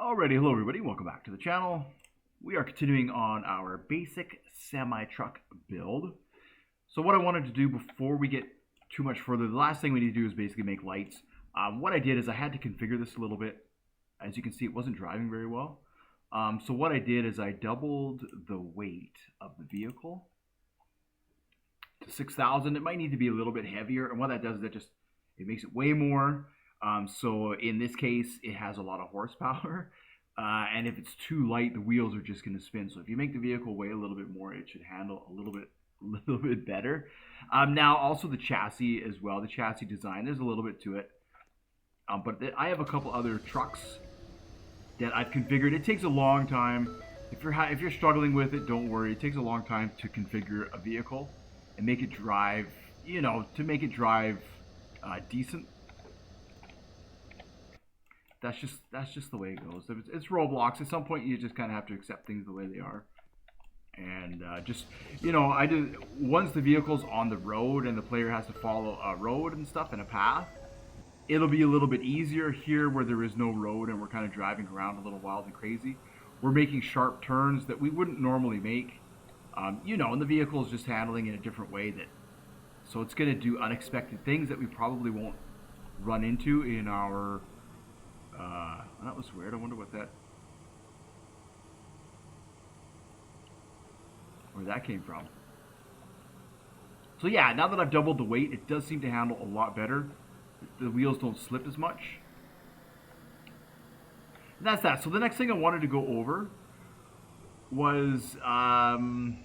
Alrighty, hello everybody, welcome back to the channel. We are continuing on our basic semi-truck build. So what I wanted to do before we get too much further, the last thing we need to do is basically make lights. What I did is I had to configure this a little bit. As you can see, it wasn't driving very well. So what I did is I doubled the weight of the vehicle to 6,000. It might need to be a little bit heavier, and what that does is it makes it way more. So in this case, it has a lot of horsepower, and if it's too light, the wheels are just going to spin. So if you make the vehicle weigh a little bit more, it should handle a little bit better. Now also the chassis as well. The chassis design, there's a little bit to it, but I have a couple other trucks that I've configured. It takes a long time. If you're struggling with it, don't worry. It takes a long time to configure a vehicle and make it drive. To make it drive decent. That's just the way it goes. It's Roblox. At some point, you just kind of have to accept things the way they are. And once the vehicle's on the road and the player has to follow a road and stuff and a path, it'll be a little bit easier. Here where there is no road and we're kind of driving around a little wild and crazy, we're making sharp turns that we wouldn't normally make. And the vehicle is just handling in a different way, so it's going to do unexpected things that we probably won't run into in our that was weird. I wonder where that came from. So yeah, now that I've doubled the weight, it does seem to handle a lot better. The wheels don't slip as much. And that's that. So the next thing I wanted to go over was the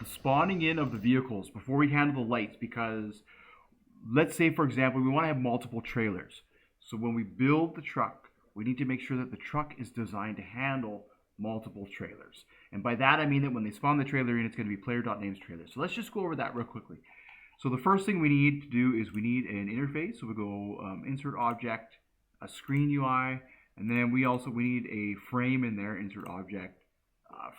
spawning in of the vehicles before we handle the lights, because let's say, for example, we want to have multiple trailers. So when we build the truck, we need to make sure that the truck is designed to handle multiple trailers. And by that, I mean that when they spawn the trailer in, it's going to be player.names trailer. So let's just go over that real quickly. So the first thing we need to do is we need an interface. So we go insert object, a screen UI, and then we need a frame in there, insert object,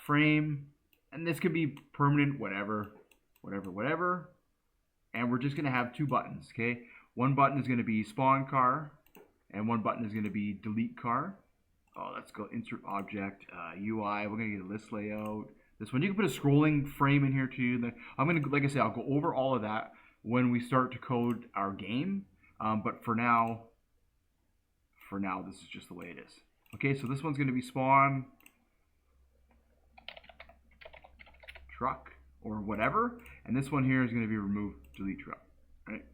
frame, and this can be permanent, whatever. And we're just going to have two buttons, okay? One button is going to be spawn car, and one button is going to be delete car. Oh, let's go insert object, UI. We're going to get a list layout. This one, you can put a scrolling frame in here too. I'm going to, like I said, I'll go over all of that when we start to code our game. But for now, this is just the way it is. Okay, so this one's going to be spawn truck or whatever, and this one here is going to be remove delete truck, right?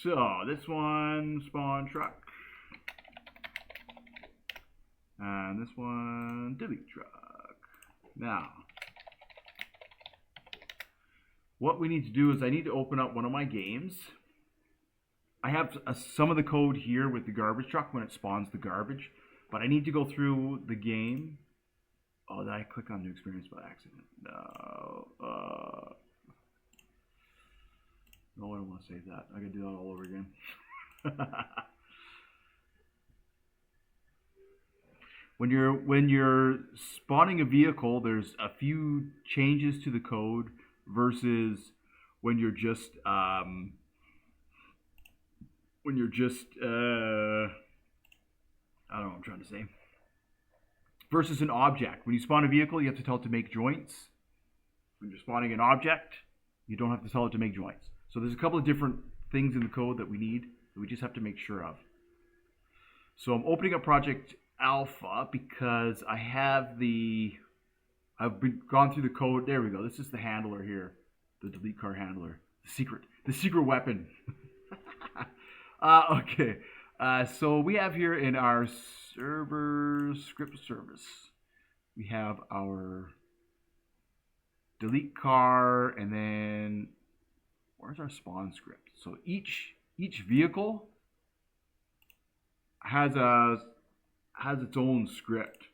So this one spawn truck, and this one delete truck. Now what we need to do is I need to open up one of my games. I have some of the code here with the garbage truck when it spawns the garbage, but I need to go through the game. Oh, did I click on new experience by accident? No. No, I don't want to save that. I gotta do that all over again. When you're spawning a vehicle, there's a few changes to the code versus when you're just I don't know what I'm trying to say. Versus an object. When you spawn a vehicle, you have to tell it to make joints. When you're spawning an object, you don't have to tell it to make joints. So there's a couple of different things in the code that we need that we just have to make sure of. So I'm opening up Project Alpha because I've gone through the code. There we go. This is the handler here, the delete car handler, the secret weapon. Okay. So we have here in our server script service, we have our delete car, and then where's our spawn script? So each vehicle has its own script.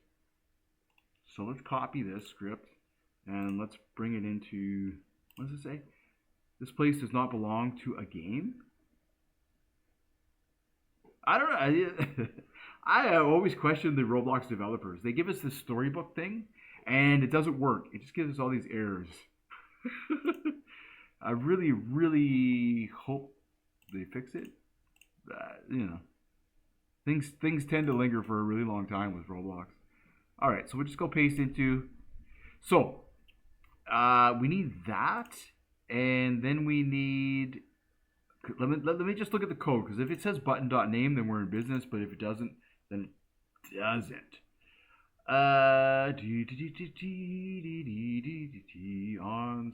So let's copy this script and let's bring it into, what does it say? This place does not belong to a game. I don't know. I always question the Roblox developers. They give us this storybook thing, and it doesn't work. It just gives us all these errors. I really we hope they fix it. You know, things tend to linger for a really long time with Roblox. All right, so we'll just go paste into. So we need that, and then we need. Let me just look at the code, because if it says button.name, then we're in business. But if it doesn't, then it doesn't. On.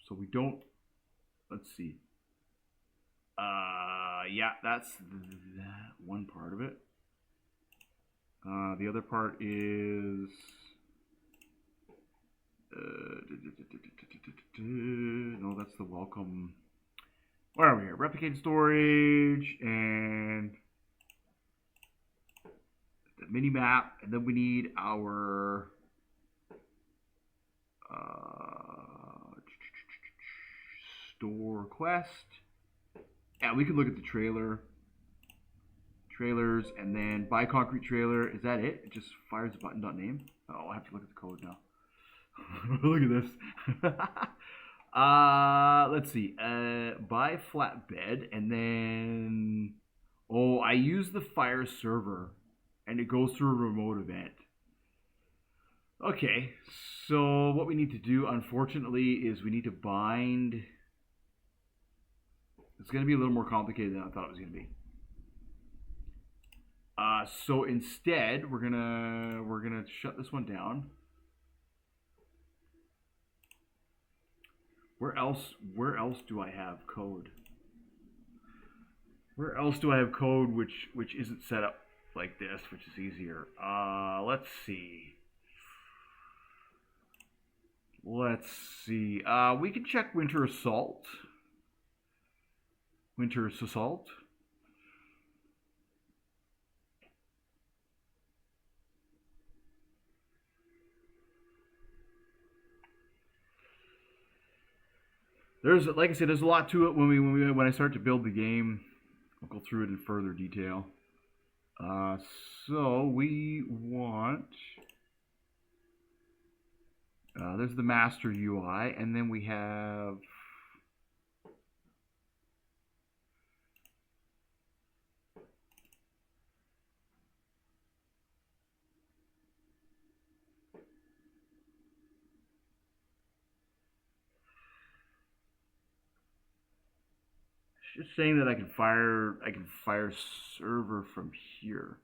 So we don't. Let's see. Yeah, that's that one part of it. The other part is. No, that's the welcome. Where are we here? Replicate storage and the mini map, and then we need our store request. Yeah, we can look at the trailers, and then buy concrete trailer. Is that it? It just fires the button.name. Oh, I have to look at the code now. Look at this. Let's see. Buy flatbed, and then I use the fire server, and it goes through a remote event. Okay, so what we need to do, unfortunately, is we need to bind. It's going to be a little more complicated than I thought it was going to be. So instead, we're gonna shut this one down. Where else do I have code? Where else do I have code which isn't set up like this, which is easier? Let's see. We can check Winter Assault. Winter Assault. Like I said, there's a lot to it when I start to build the game. I'll go through it in further detail. So we want. There's the master UI, and then we have. Just saying that I can fire server from here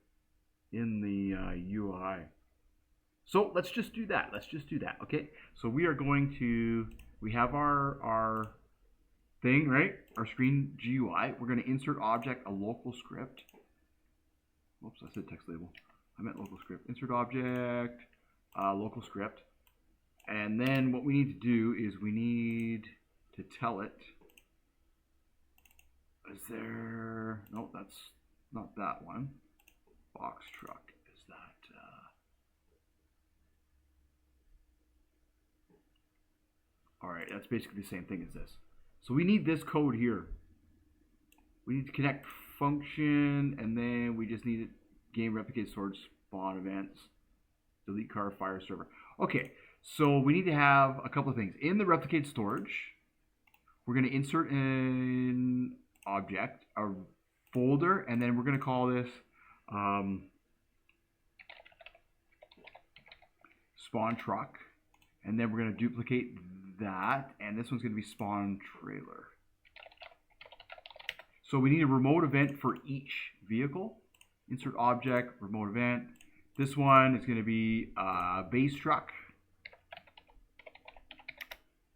in the UI. So let's just do that. Okay. So we are going to. We have our thing, right? Our screen GUI. We're going to insert object a local script. Whoops, I said text label. I meant local script. Insert object local script. And then what we need to do is we need to tell it. Is there? No, that's not that one. Box truck. Is that? All right, that's basically the same thing as this. So we need this code here. We need to connect function, and then we just need it. Game replicate storage spawn events. Delete car fire server. Okay, so we need to have a couple of things in the replicate storage. We're going to insert an object, a folder, and then we're going to call this spawn truck, and then we're going to duplicate that, and this one's going to be spawn trailer. So we need a remote event for each vehicle. Insert object, remote event. This one is going to be base truck.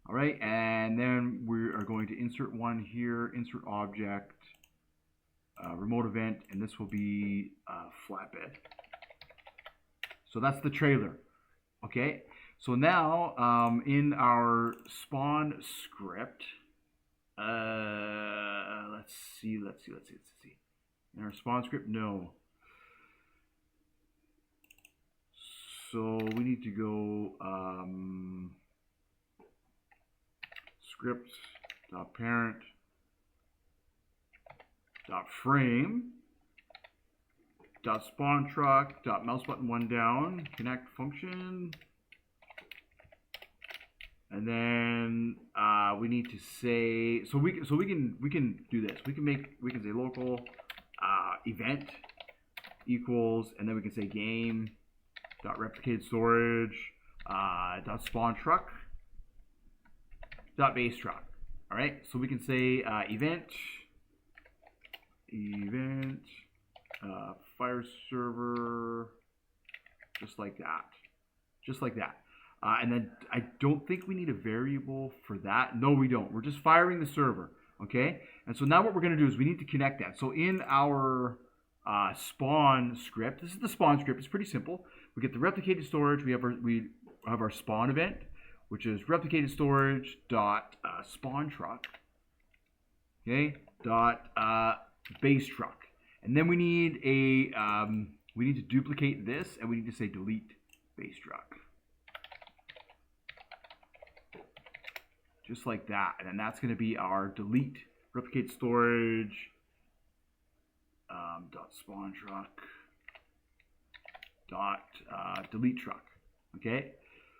All right, and then we are going to insert one here, insert object, remote event, and this will be flatbed. So that's the trailer. Okay, so now in our spawn script, let's see. In our spawn script, no. So we need to go script.parent.frame .spawn truck .mouse button one down connect function. And then we need to say, so we can do this. We can say local event equals, and then we can say game dot replicated storage dot spawn truck dot base truck. All right, so we can say event fire server, just like that. And then I don't think we need a variable for that. No, we don't. We're just firing the server, okay? And so now what we're going to do is we need to connect that. So in our spawn script, this is the spawn script. It's pretty simple. We get the replicated storage. We have our spawn event, which is replicated storage dot spawn truck, okay? Dot base truck, and then we need to duplicate this, and we need to say delete base truck. Just like that, and then that's going to be our delete replicate storage dot spawn truck dot delete truck. Okay,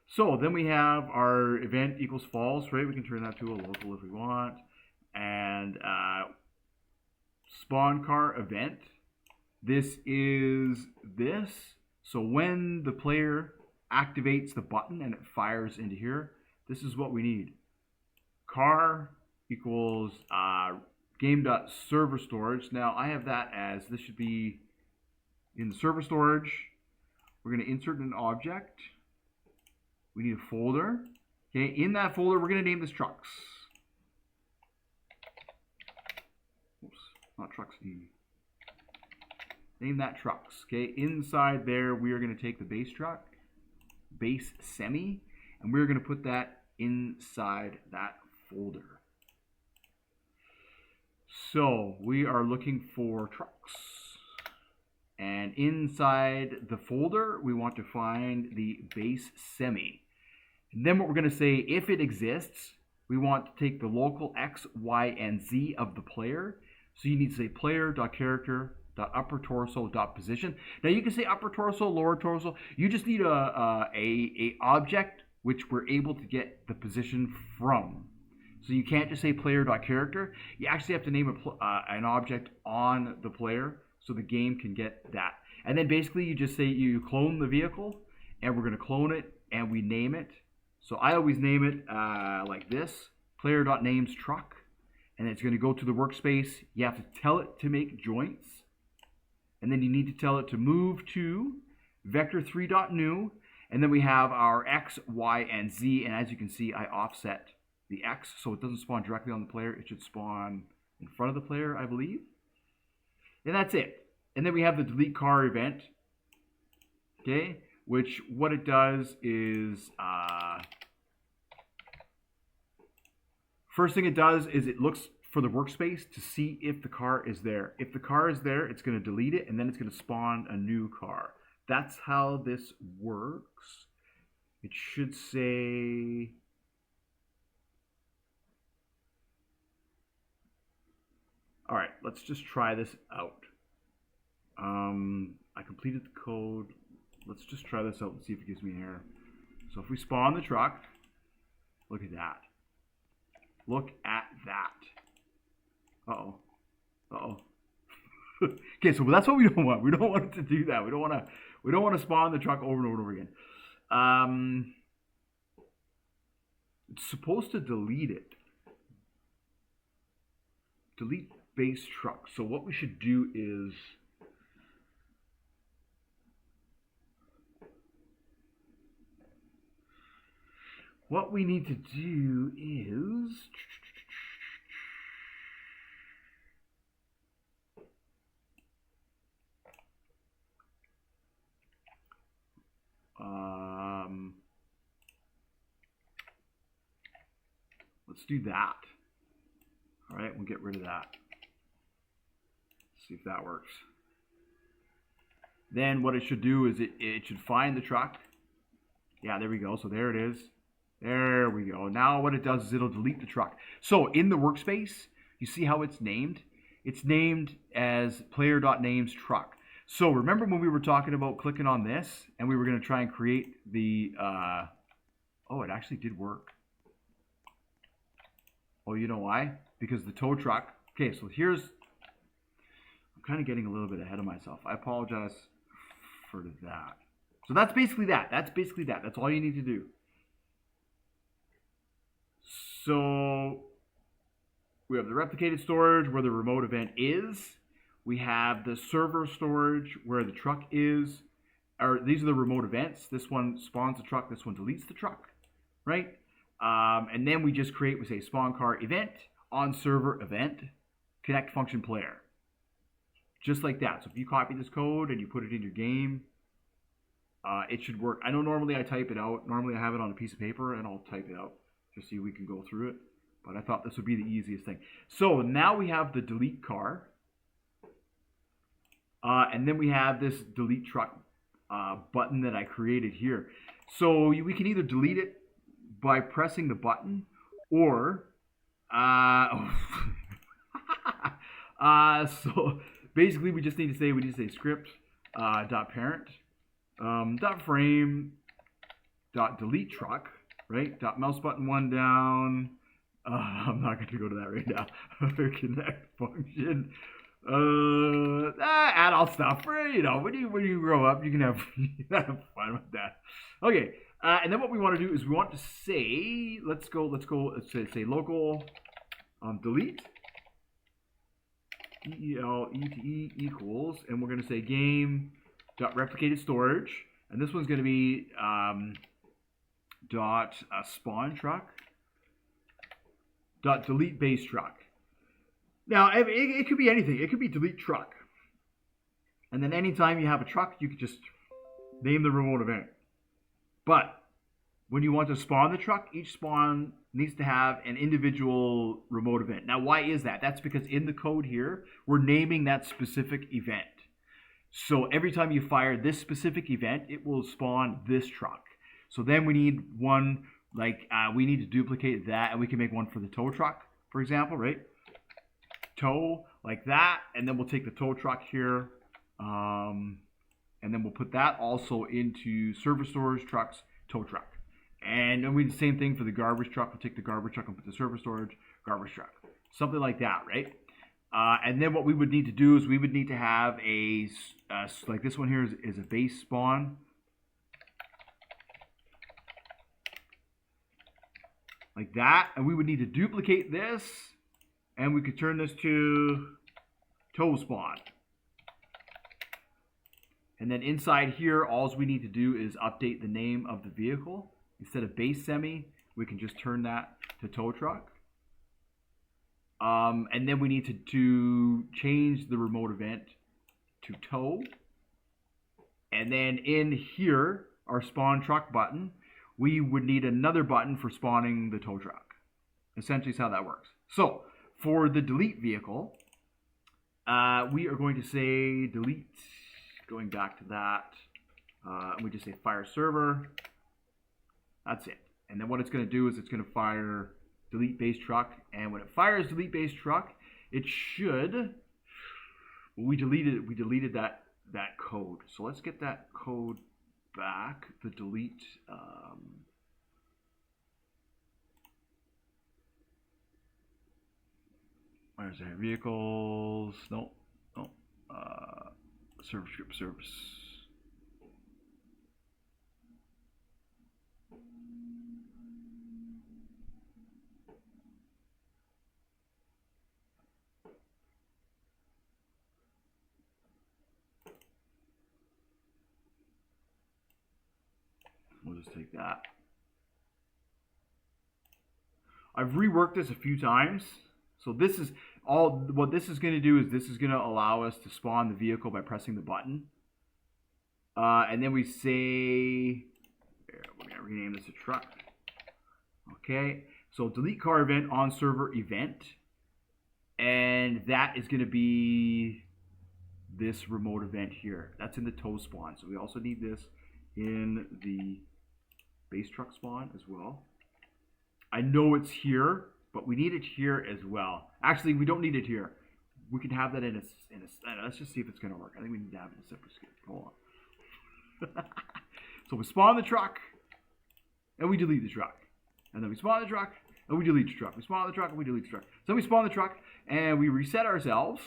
so then we have our event equals false, right? We can turn that to a local if we want, and spawn car event. This is this. So when the player activates the button and it fires into here, this is what we need. Car equals game.server storage. Now I have that as, this should be in the server storage. We're going to insert an object. We need a folder. Okay, in that folder, we're going to name this trucks. Oops, not trucks. Name that trucks. Okay, inside there, we are going to take the base truck, base semi, and we're going to put that inside that folder. So we are looking for trucks, and inside the folder we want to find the base semi, and then what we're going to say, if it exists, we want to take the local X, Y, and Z of the player. So you need to say player.character.upper torso.position. Now you can say upper torso, lower torso. You just need a object which we're able to get the position from. So you can't just say player.character. You actually have to name an object on the player so the game can get that. And then basically you just say you clone the vehicle, and we're going to clone it and we name it. So I always name it like this, player.names truck, and it's going to go to the workspace. You have to tell it to make joints, and then you need to tell it to move to vector3.new, and then we have our X, Y, and Z, and as you can see, I offset the X so it doesn't spawn directly on the player. It should spawn in front of the player, I believe. And that's it. And then we have the delete car event, okay, which what it does is, first thing it does is it looks for the workspace to see if the car is there. If the car is there, it's going to delete it, and then it's going to spawn a new car. That's how this works. It should say, all right, let's just try this out. I completed the code. Let's just try this out and see if it gives me an error. So if we spawn the truck, look at that. Look at that. Uh-oh. Uh-oh. Okay, so that's what we don't want. We don't want it to do that. We don't want to spawn the truck over and over and over again. It's supposed to delete it. Delete base truck. So what we should do is, what we need to do is, let's do that. All right, we'll get rid of that. See if that works. Then what it should do is it should find the truck. Yeah, there we go. So there it is. There we go. Now what it does is it'll delete the truck. So in the workspace, you see how it's named? It's named as player.names truck. So remember when we were talking about clicking on this and we were going to try and create the, oh, it actually did work. Oh, you know why? Because the tow truck. Okay, so here's. I'm kind of getting a little bit ahead of myself. I apologize for that. So that's basically that. That's basically that. That's all you need to do. So we have the replicated storage where the remote event is. We have the server storage where the truck is. Or these are the remote events. This one spawns the truck. This one deletes the truck, right? And then we just create, we say spawn car event, on server event, connect function player. Just like that. So if you copy this code and you put it in your game, it should work. I know normally I type it out. Normally I have it on a piece of paper and I'll type it out just so we can go through it. But I thought this would be the easiest thing. So now we have the delete car. And then we have this delete truck button that I created here. So we can either delete it by pressing the button or so basically we just need to say script dot parent dot frame dot delete truck, right? Dot mouse button one down. I'm not going to go to that right now. Connect function. Add all stuff for, you know, when you grow up, you can have fun with that. Okay, and then what we want to do is we want to say, let's say local delete ELETE equals, and we're going to say game dot replicated storage, and this one's going to be dot spawn truck dot delete base truck. Now, it could be anything. It could be delete truck. And then anytime you have a truck, you could just name the remote event. But when you want to spawn the truck, each spawn needs to have an individual remote event. Now, why is that? That's because in the code here, we're naming that specific event. So every time you fire this specific event, it will spawn this truck. So then we need one, like we need to duplicate that, and we can make one for the tow truck, for example, right? Tow like that, and then we'll take the tow truck here, and then we'll put that also into server storage trucks tow truck, and then we do the same thing for the garbage truck. We'll take the garbage truck and put the server storage garbage truck, something like that, right? And then what we would need to do is we would need to have a like this one here is a base spawn, like that, and we would need to duplicate this. And we could turn this to tow spawn. And then inside here, all we need to do is update the name of the vehicle. Instead of base semi, we can just turn that to tow truck. And then we need to change the remote event to tow. And then in here, our spawn truck button, we would need another button for spawning the tow truck. Essentially is how that works. So for the delete vehicle, we are going to say delete, going back to that, we just say fire server, that's it. And then what it's going to do is it's going to fire delete base truck, and when it fires delete base truck, it should, we deleted that code. So let's get that code back, the delete, where's that? Vehicles, no, server script service. We'll just take that. I've reworked this a few times. So this is all, what this is going to do is this is going to allow us to spawn the vehicle by pressing the button. And then we say, we're going to rename this a truck. Okay, so delete car event on server event. And that is going to be this remote event here. That's in the tow spawn. So we also need this in the base truck spawn as well. I know it's here, but we need it here as well. Actually, we don't need it here. We can have that in a let's just see if it's going to work. I think we need to have it in a separate script. Hold on. So we spawn the truck, and we delete the truck. And then we spawn the truck, And we delete the truck. We spawn the truck and we delete the truck. So we spawn the truck and we reset ourselves.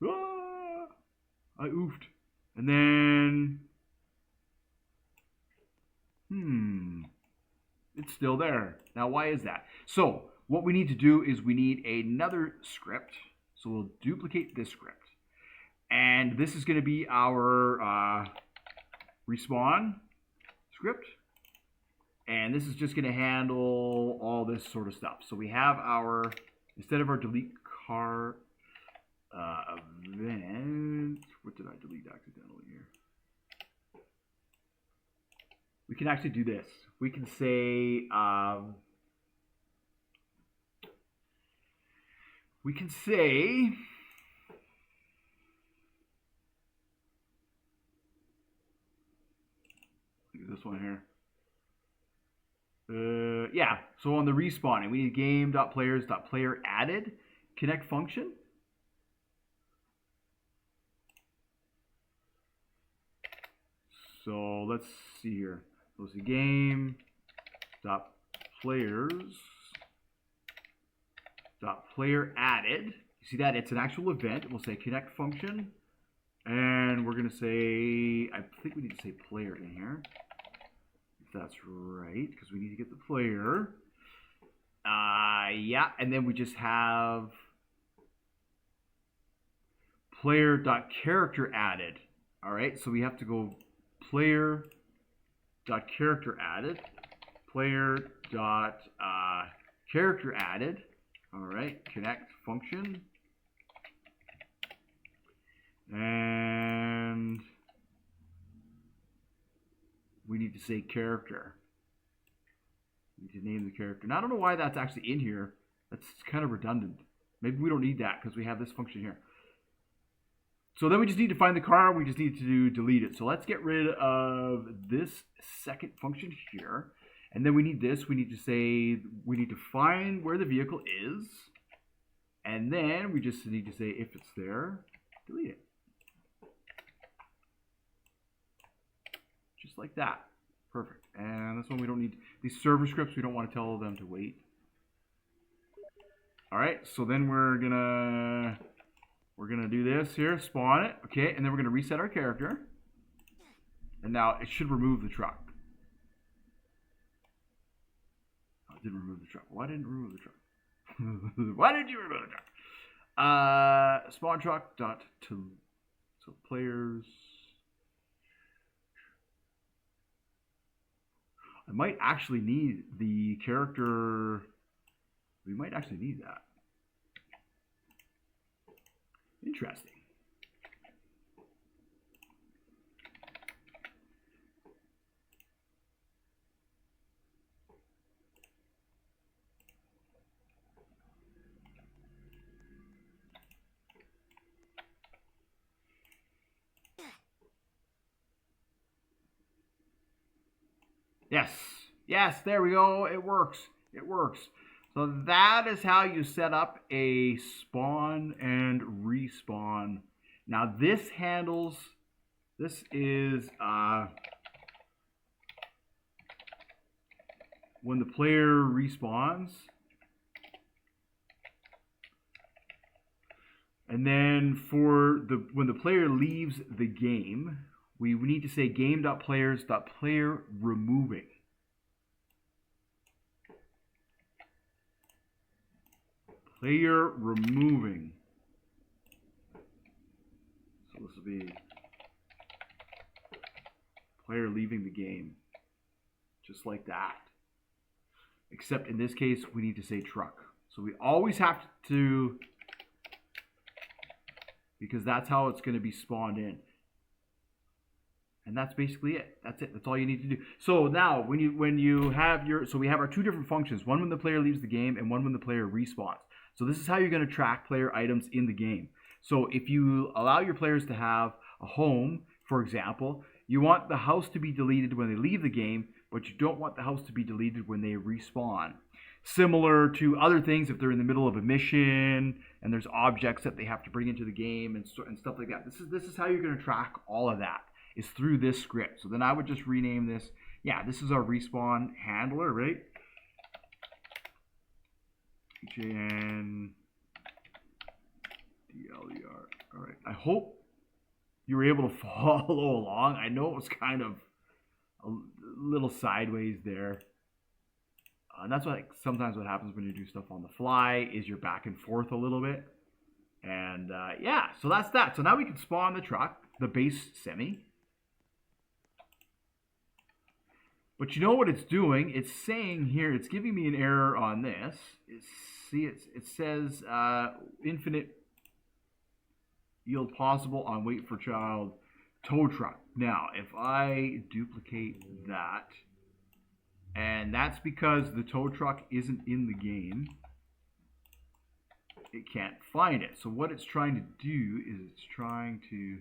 Ah, I oofed. And then, it's still there. Now, why is that? So what we need to do is we need another script. So we'll duplicate this script. And this is going to be our respawn script. And this is just going to handle all this sort of stuff. So we have our, instead of our delete car event, what did I delete accidentally here? We can actually do this. We can say, look at this one here. Yeah, so on the respawning, we need game.players.player_added connect function. So let's see here. Let's see, game.players.player_added. You see that? It's an actual event. We'll say connect function. And we're going to say, I think we need to say player in here. If that's right, because we need to get the player. Yeah, and then we just have player.character_added. All right, so we have to go player.character_added, player.character_added. All right, connect function. And we need to say character. We need to name the character. Now, I don't know why that's actually in here. That's kind of redundant. Maybe we don't need that because we have this function here. So then we just need to find the car. We just need to delete it. So let's get rid of this second function here. And then we need this. We need to say, we need to find where the vehicle is. And then we just need to say, if it's there, delete it. Just like that. Perfect. And this one we don't need. These server scripts, we don't want to tell them to wait. All right, so then we're gonna do this here, spawn it, okay, and then we're gonna reset our character. And now it should remove the truck. Oh, it didn't remove the truck. Why didn't it remove the truck? Why did you remove the truck? Spawn truck dot to so players. I might actually need the character. We might actually need that. Interesting. Yes. Yes, there we go. It works. It works. So that is how you set up a spawn and respawn. Now this handles, this is when the player respawns. And then for the when the player leaves the game, we need to say game.players.player_removing. Player removing. So this will be player leaving the game. Just like that. Except in this case, we need to say truck. So we always have to, because that's how it's going to be spawned in. And that's basically it. That's it. That's all you need to do. So now, when you have your, so we have our two different functions. One when the player leaves the game, and one when the player respawns. So this is how you're going to track player items in the game. So if you allow your players to have a home, for example, you want the house to be deleted when they leave the game, but you don't want the house to be deleted when they respawn. Similar to other things, if they're in the middle of a mission and there's objects that they have to bring into the game and stuff like that. This is how you're going to track all of that, is through this script. So then I would just rename this. Yeah, this is our respawn handler, right? HAN DLER. All right. I hope you were able to follow along. I know it was kind of a little sideways there. And that's what sometimes what happens when you do stuff on the fly is you're back and forth a little bit. And yeah, so that's that. So now we can spawn the truck, the base semi. But you know what it's doing? It's saying here, it's giving me an error on this. It says infinite yield possible on wait for child tow truck. Now, if I duplicate that, and that's because the tow truck isn't in the game, it can't find it. So what it's trying to do is it's trying to,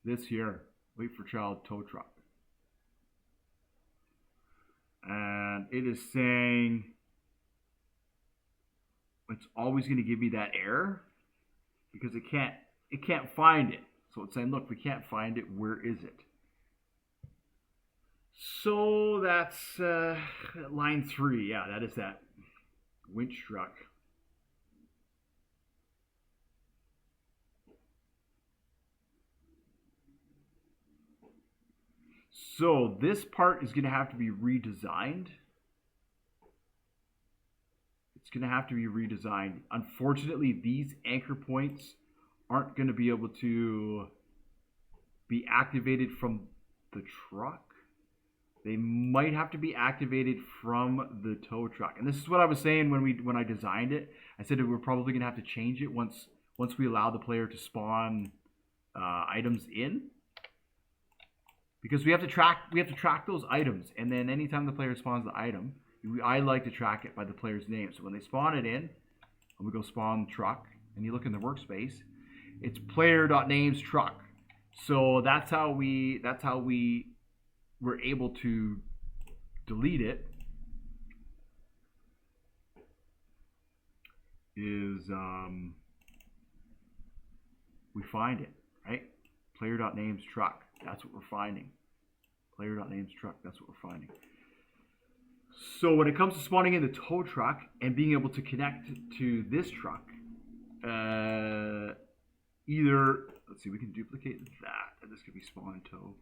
this here, wait for child tow truck. And it is saying it's always going to give me that error because it can't find it. So it's saying, look, we can't find it. Where is it? So that's line 3. Yeah, that is that winch truck. So this part is going to have to be redesigned. It's going to have to be redesigned. Unfortunately, these anchor points aren't going to be able to be activated from the truck. They might have to be activated from the tow truck. And this is what I was saying when I designed it. I said that we're probably going to have to change it once we allow the player to spawn items in. Because we have to track those items, and then anytime the player spawns the item, I like to track it by the player's name. So when they spawn it in, and we go spawn truck, and you look in the workspace, it's player.names truck. So that's how we were able to delete it. Is we find it, right? Player.names truck. That's what we're finding. Player.names truck. That's what we're finding. So when it comes to spawning in the tow truck and being able to connect to this truck, either, let's see, we can duplicate that, and this could be spawn tow.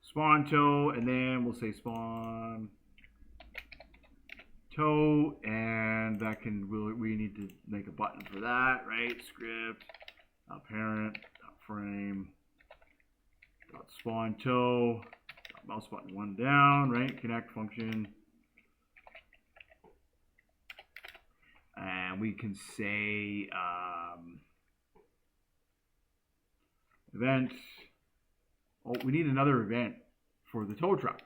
Spawn tow, and then we'll say spawn tow, and that can, we need to make a button for that, right? Script, parent, frame, spawn tow, mouse button 1 down, right? Connect function. And we can say event. Oh, we need another event for the tow truck.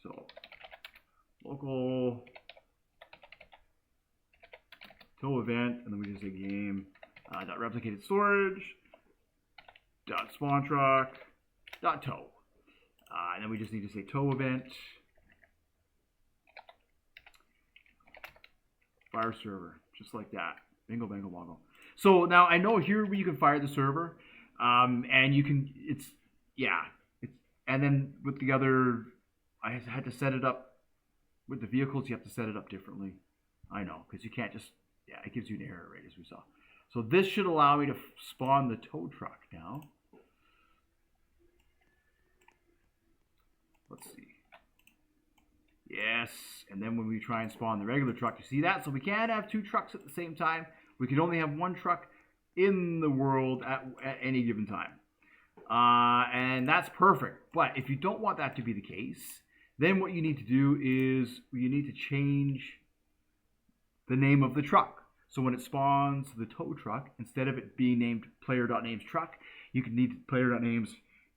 So local tow event, and then we just say game dot replicated storage dot spawn truck dot tow, and then we just need to say tow event fire server, just like that. Bingo bango bongo. So now I know here where you can fire the server, and you can, it's, yeah, it's, and then with the other, I had to set it up with the vehicles. You have to set it up differently. I know, because you can't just, yeah, it gives you an error, right, as we saw. So this should allow me to spawn the tow truck now. Let's see. Yes, and then when we try and spawn the regular truck, you see that? So we can't have 2 trucks at the same time. We can only have 1 truck in the world at any given time. And that's perfect. But if you don't want that to be the case, then what you need to do is you need to change the name of the truck. So when it spawns the tow truck, instead of it being named player.names truck, you can need player.names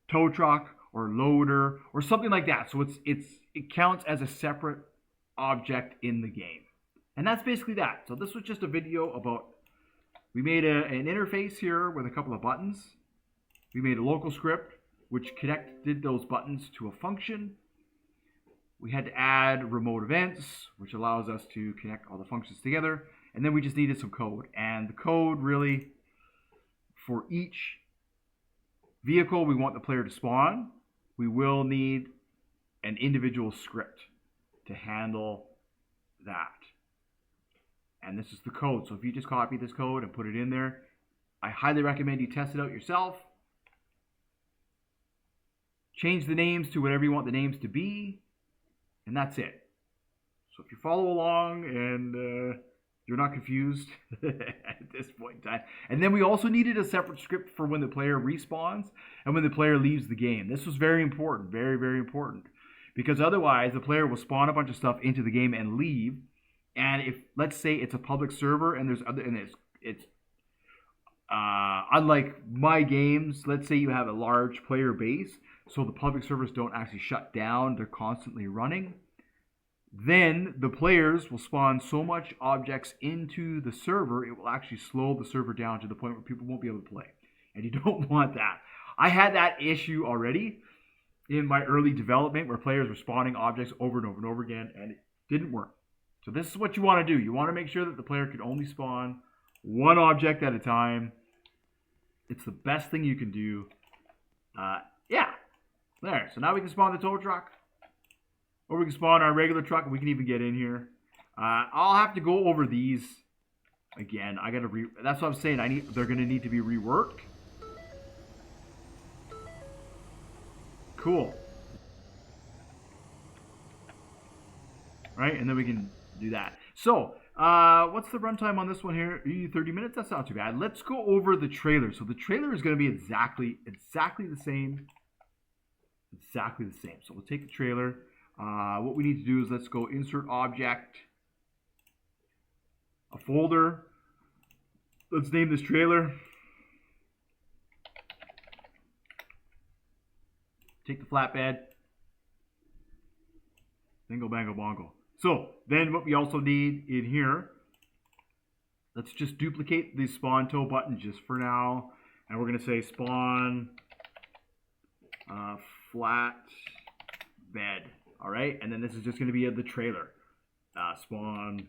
tow truck or loader or something like that. So it counts as a separate object in the game. And that's basically that. So this was just a video about, we made an interface here with a couple of buttons. We made a local script which connected those buttons to a function. We had to add remote events, which allows us to connect all the functions together. And then we just needed some code. And the code really, for each vehicle we want the player to spawn, we will need an individual script to handle that. And this is the code. So if you just copy this code and put it in there, I highly recommend you test it out yourself. Change the names to whatever you want the names to be, and that's it. So if you follow along and you're not confused at this point in time. And then we also needed a separate script for when the player respawns and when the player leaves the game. This was very important, very, very important. Because otherwise, the player will spawn a bunch of stuff into the game and leave. And if, let's say it's a public server and there's other, and it's unlike my games, let's say you have a large player base, so the public servers don't actually shut down, they're constantly running. Then the players will spawn so much objects into the server, it will actually slow the server down to the point where people won't be able to play. And you don't want that. I had that issue already in my early development where players were spawning objects over and over and over again, and it didn't work. So this is what you want to do. You want to make sure that the player can only spawn one object at a time. It's the best thing you can do. Yeah. There. So now we can spawn the tow truck. Or we can spawn our regular truck, and we can even get in here. I'll have to go over these again. I gotta that's what I'm saying. They're gonna need to be reworked. Cool. Right, and then we can do that. So, what's the runtime on this one here? 30 minutes? That's not too bad. Let's go over the trailer. So the trailer is gonna be exactly the same. Exactly the same. So we'll take the trailer. What we need to do is let's go insert object, a folder. Let's name this trailer. Take the flatbed. Bingo, bango, bongo. So then what we also need in here, let's just duplicate the spawn tow button just for now. And we're going to say spawn flat bed. All right. And then this is just going to be the trailer. Spawn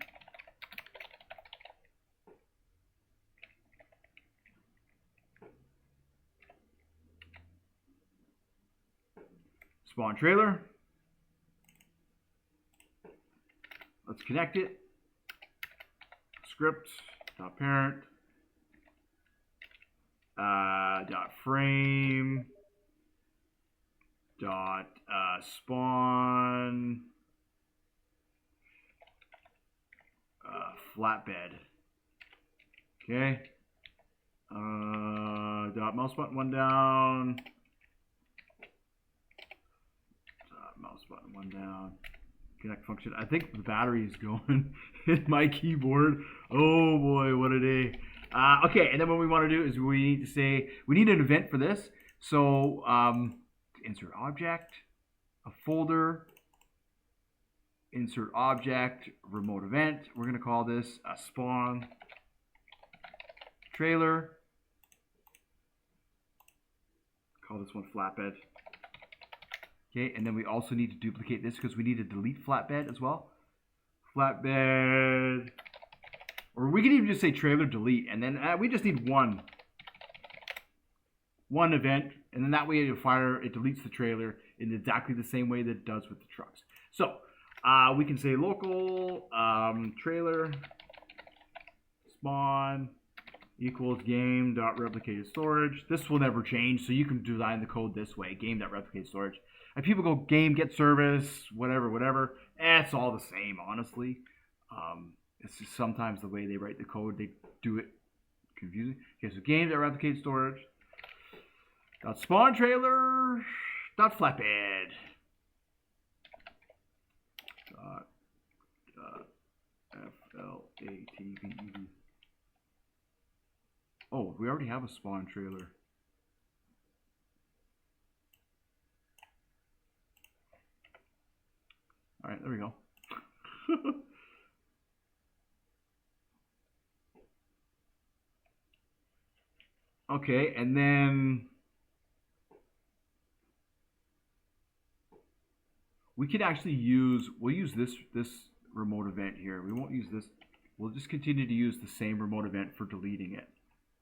trailer. Let's connect it. Script dot parent dot frame dot spawn flatbed. Okay. Dot mouse button one down. Mouse button one down. Connect function. I think the battery is going in my keyboard. Oh boy, what a day. Okay, and then what we want to do is we need to say we need an event for this. So insert object, a folder, insert object, remote event. We're going to call this a spawn trailer. Call this one flatbed. Okay, and then we also need to duplicate this because we need to delete flatbed as well. Flatbed, or we can even just say trailer delete, and then we just need one event, and then that way it deletes the trailer in exactly the same way that it does with the trucks. So we can say local trailer spawn equals game.replicated storage. This will never change, so you can design the code this way, game.replicated storage. And people go game, get service, whatever. It's all the same, honestly. It's just sometimes the way they write the code, they do it confusing. Okay, so game.replicated storage. Spawn trailer. Flatbed. FLATBED. Oh, we already have a spawn trailer. All right, there we go. Okay, and then we could actually we'll use this remote event here. We won't use this. We'll just continue to use the same remote event for deleting it.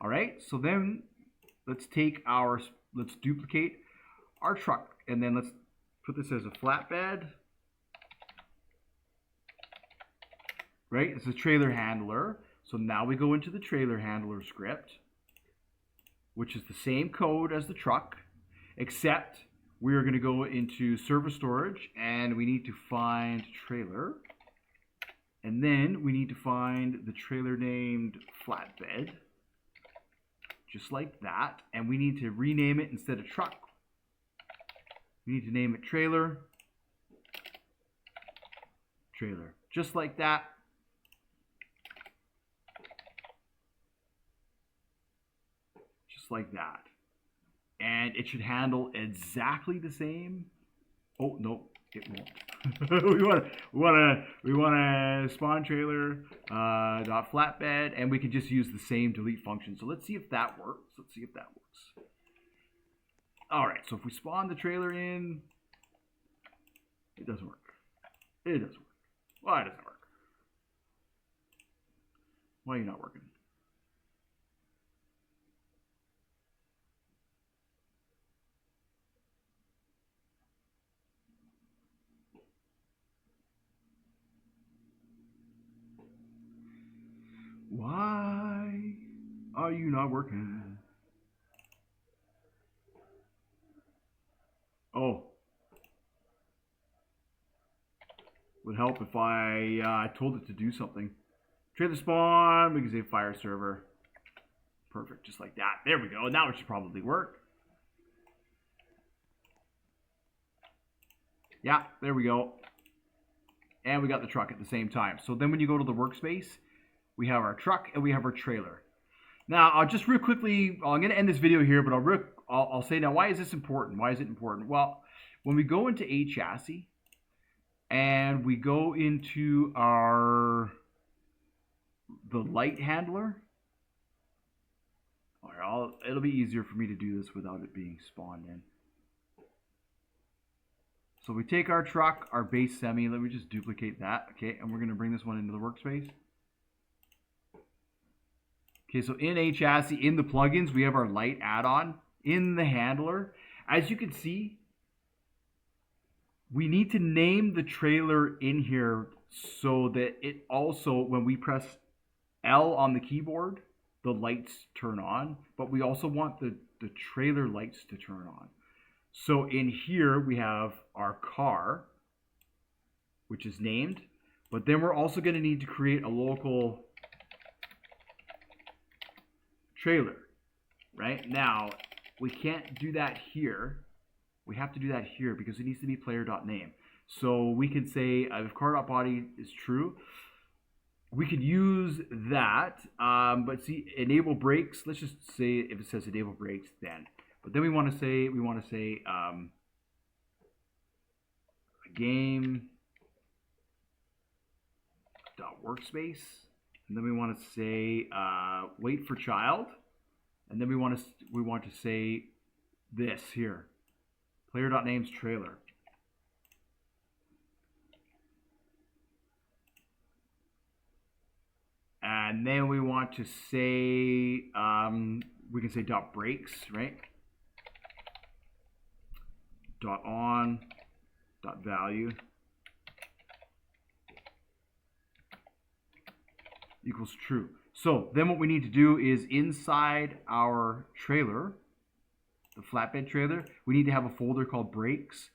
All right, so then let's duplicate our truck, and then let's put this as a flatbed. Right, it's a trailer handler. So now we go into the trailer handler script, which is the same code as the truck, except we are going to go into server storage and we need to find trailer. And then we need to find the trailer named flatbed, just like that. And we need to rename it instead of truck. We need to name it trailer, trailer, just like that. Just like that. And it should handle exactly the same. Oh, no, it won't. we want to spawn trailer dot flatbed, and we can just use the same delete function. So let's see if that works. Let's see if that works. All right, so if we spawn the trailer in, it doesn't work. It doesn't work. Why doesn't it work? Why are you not working? Why are you not working? Oh. Would help if I told it to do something. Trailer spawn, we can say fire server. Perfect, just like that. There we go. Now it should probably work. Yeah, there we go. And we got the truck at the same time. So then when you go to the workspace, we have our truck and we have our trailer. Now, I'll just real quickly, I'm going to end this video here, but I'll say now, why is this important? Why is it important? Well, when we go into a chassis and we go into the light handler, all right, it'll be easier for me to do this without it being spawned in. So we take our truck, our base semi, let me just duplicate that, okay, and we're going to bring this one into the workspace. Okay, so in a chassis, in the plugins, we have our light add-on. In the handler, as you can see, we need to name the trailer in here so that it also, when we press L on the keyboard, the lights turn on, but we also want the trailer lights to turn on. So in here, we have our car, which is named, but then we're also going to need to create a local trailer. Right now, we can't do that here. We have to do that here because it needs to be player.name. So we can say if car.body is true, we could use that. But see, enable brakes. Let's just say if it says enable brakes, then. But then we want to say game dot workspace, and then we want to say wait for child, and then we want to say this here, player.name's trailer. And then we want to say we can say dot breaks, right? Dot on dot value equals true. So then what we need to do is inside our trailer, the flatbed trailer, we need to have a folder called brakes,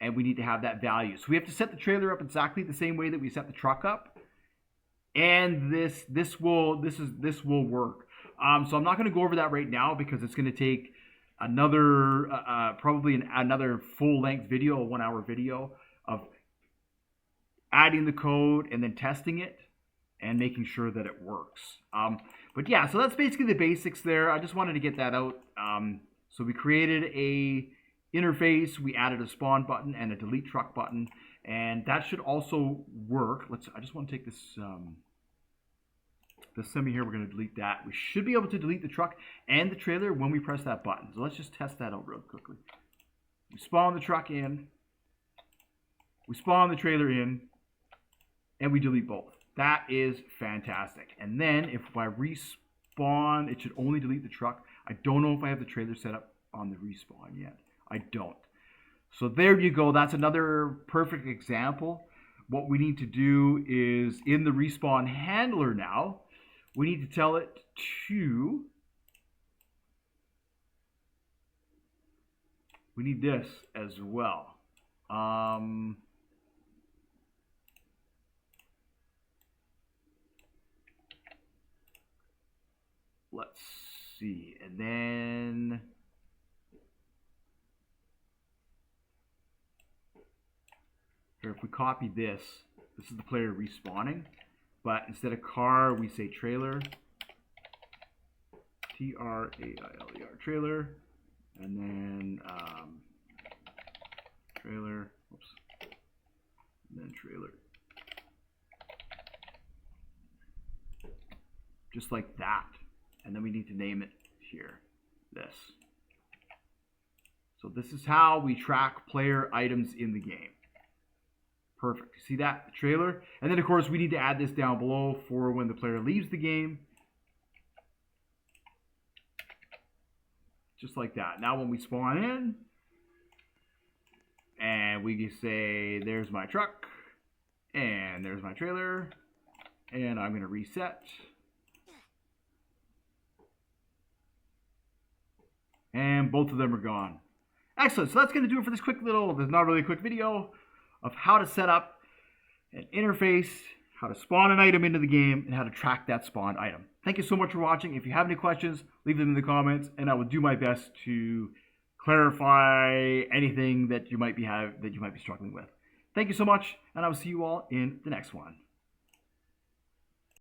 and we need to have that value. So we have to set the trailer up exactly the same way that we set the truck up, and this will work. So I'm not going to go over that right now because it's going to take another probably another full-length video, a 1-hour video of adding the code and then testing it and making sure that it works. But yeah, so that's basically the basics there. I just wanted to get that out. So we created a interface, we added a spawn button and a delete truck button, and that should also work. I just want to take this semi here, we're going to delete that. We should be able to delete the truck and the trailer when we press that button. So let's just test that out real quickly. We spawn the truck in, we spawn the trailer in, and we delete both. That is fantastic. And then if I respawn, it should only delete the truck. I don't know if I have the trailer set up on the respawn yet. I don't. So there you go. That's another perfect example. What we need to do is in the respawn handler now, we need to tell it to, we need this as well. Let's see. And then here, if we copy this, this is the player respawning, but instead of car, we say trailer, Trailer, trailer, and then trailer, oops, and then trailer. Just like that. And then we need to name it here, this. So this is how we track player items in the game. Perfect. You see that? The trailer. And then, of course, we need to add this down below for when the player leaves the game. Just like that. Now when we spawn in, and we can say, there's my truck, and there's my trailer, and I'm going to reset. And both of them are gone. Excellent. So that's going to do it for this quick little, there's not really a quick video, of how to set up an interface, how to spawn an item into the game, and how to track that spawned item. Thank you so much for watching. If you have any questions, leave them in the comments, and I will do my best to clarify anything that you might be struggling with. Thank you so much, and I will see you all in the next one.